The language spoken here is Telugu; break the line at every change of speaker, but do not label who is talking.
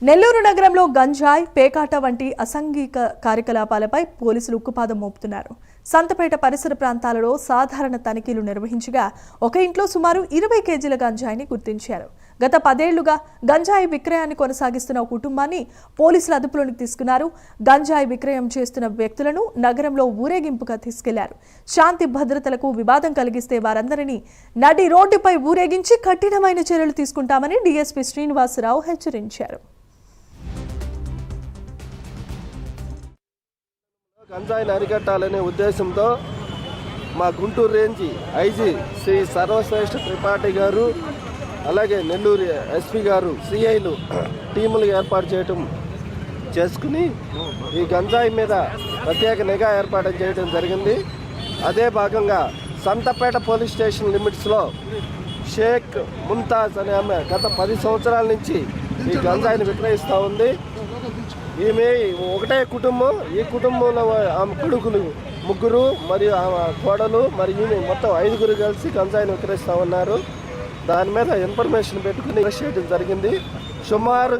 నెల్లూరు నగరంలో గంజాయి, పేకాట వంటి అసాంఘిక కార్యకలాపాలపై పోలీసులు ఉక్కుపాదం మోపుతున్నారు. సంతపేట పరిసర ప్రాంతాలలో సాధారణ తనిఖీలు నిర్వహించగా ఒక ఇంట్లో సుమారు 20 కేజీల గంజాయిని గుర్తించారు. గత 10 ఏళ్లుగా గంజాయి విక్రయాన్ని కొనసాగిస్తున్న కుటుంబాన్ని పోలీసులు అదుపులోకి తీసుకున్నారు. గంజాయి విక్రయం చేస్తున్న వ్యక్తులను నగరంలో ఊరేగింపుగా తీసుకెళ్లారు. శాంతి భద్రతలకు వివాదం కలిగిస్తే వారందరినీ నడి రోడ్డుపై ఊరేగించి కఠినమైన చర్యలు తీసుకుంటామని డీఎస్పీ శ్రీనివాసరావు హెచ్చరించారు.
గంజాయిని అరికట్టాలనే ఉద్దేశంతో మా గుంటూరు రేంజి ఐజీ శ్రీ సర్వశ్రేష్ఠ త్రిపాఠి గారు, అలాగే నెల్లూరు ఎస్పీ గారు, సిఐలు టీములు ఏర్పాటు చేసుకుని ఈ గంజాయి మీద ప్రత్యేక నిఘా ఏర్పాటు చేయడం జరిగింది. అదే భాగంగా సంతపేట పోలీస్ స్టేషన్ లిమిట్స్లో షేక్ ముంతాజ్ అనే ఆమె గత 10 సంవత్సరాల నుంచి ఈ గంజాయిని విక్రయిస్తూ ఉంది. ఈమె ఒకటే కుటుంబం. ఈ కుటుంబంలో ఆమె కొడుకులు 3 మరియు ఆమె కోడలు మరియు ఈమె మొత్తం 5 కలిసి గంజాయిని విక్రయిస్తూ ఉన్నారు. దాని మీద ఇన్ఫర్మేషన్ పెట్టుకుని చేయడం జరిగింది. సుమారు